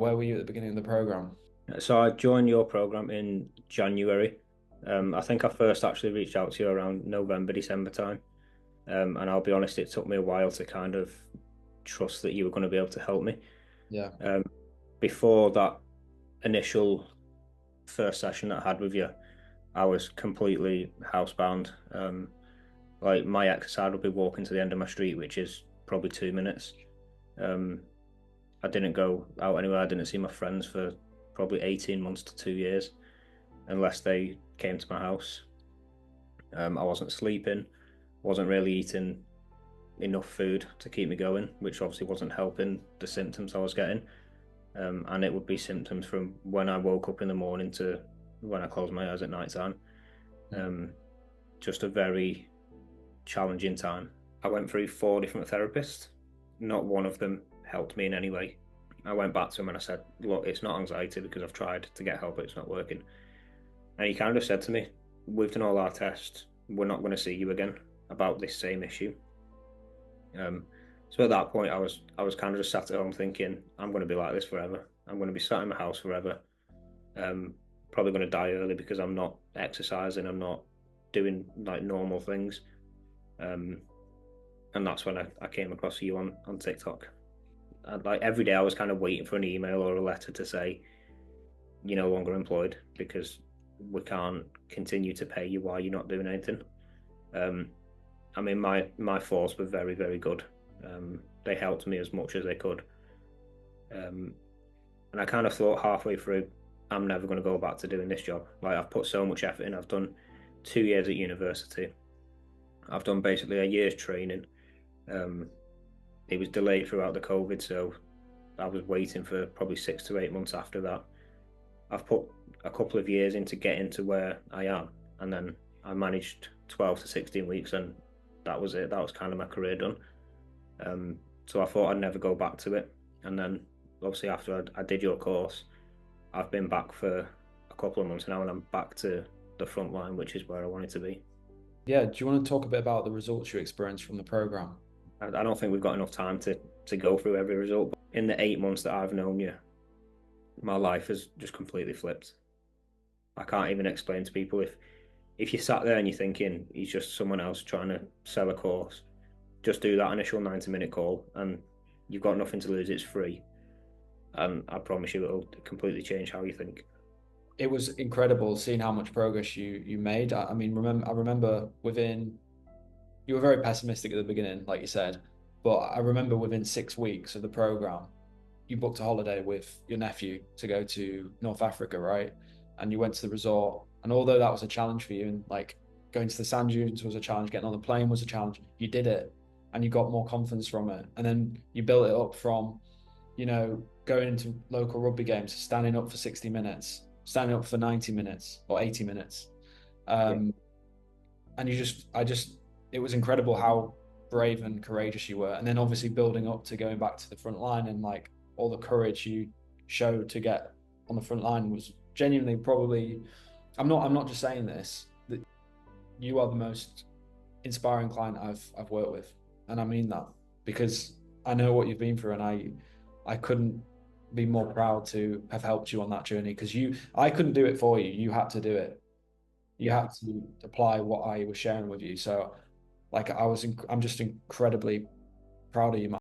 Where were you at the beginning of the program? So I joined your program in January. I think I first actually reached out to you around November, December time. And I'll be honest, it took me a while to kind of trust that you were going to be able to help me. Yeah. Um, Before that initial first session that I had with you, I was completely housebound. Like my exercise would be walking to the end of my street, which is probably 2 minutes. Um, I didn't go out anywhere. I didn't see my friends for probably 18 months to 2 years, unless they came to my house. I wasn't sleeping, wasn't really eating enough food to keep me going, which obviously wasn't helping the symptoms I was getting. And it would be symptoms from when I woke up in the morning to when I closed my eyes at night time. Mm. Um, just a very challenging time. I went through four different therapists. Not one of them helped me in any way. I went back to him and I said, "Look, it's not anxiety because I've tried to get help, but it's not working." And he kind of said to me, "We've done all our tests. We're not going to see you again about this same issue." Um, so at that point, I was kind of just sat at home thinking, "I'm going to be like this forever. I'm going to be sat in my house forever. Um, Probably going to die early because I'm not exercising. I'm not doing like normal things." Um, and that's when I came across you on TikTok. And, like every day, I was kind of waiting for an email or a letter to say you're no longer employed because we can't continue to pay you while you're not doing anything. Um, I mean, my force were very, very good. They helped me as much as they could. Um, and I kind of thought halfway through, I'm never going to go back to doing this job. Like, I've put so much effort in. I've done 2 years at university. I've done basically a year's training. Um, it was delayed throughout the COVID, so I was waiting for probably 6 to 8 months after that. I've put a couple of years into getting to where I am, and then I managed 12 to 16 weeks, and that was it. That was kind of my career done. So I thought I'd never go back to it. And then, obviously, after I did your course, I've been back for a couple of months now, and I'm back to the front line, which is where I wanted to be. Yeah. Do you want to talk a bit about the results you experienced from the program? I don't think we've got enough time to go through every result. But in the 8 months that I've known you, my life has just completely flipped. I can't even explain to people if you sat there and you're thinking he's just someone else trying to sell a course, just do that initial 90-minute call and you've got nothing to lose. It's free. And I promise you it'll completely change how you think. It was incredible seeing how much progress you made. I mean, I remember within you were very pessimistic at the beginning, like you said, but I remember within 6 weeks of the program, you booked a holiday with your nephew to go to North Africa, right? And you went to the resort. And although that was a challenge for you, and like going to the sand dunes was a challenge, getting on the plane was a challenge, you did it and you got more confidence from it. And then you built it up from, going into local rugby games, standing up for 60 minutes, standing up for 90 minutes or 80 minutes. Yeah. Um, and it was incredible how brave and courageous you were. And then obviously building up to going back to the front line and like all the courage you showed to get on the front line was genuinely probably, I'm not just saying this, that you are the most inspiring client I've worked with. And I mean that because I know what you've been through and I couldn't be more proud to have helped you on that journey because I couldn't do it for you. You had to do it. You Yeah. had to apply what I was sharing with you. So like I'm just incredibly proud of you, man.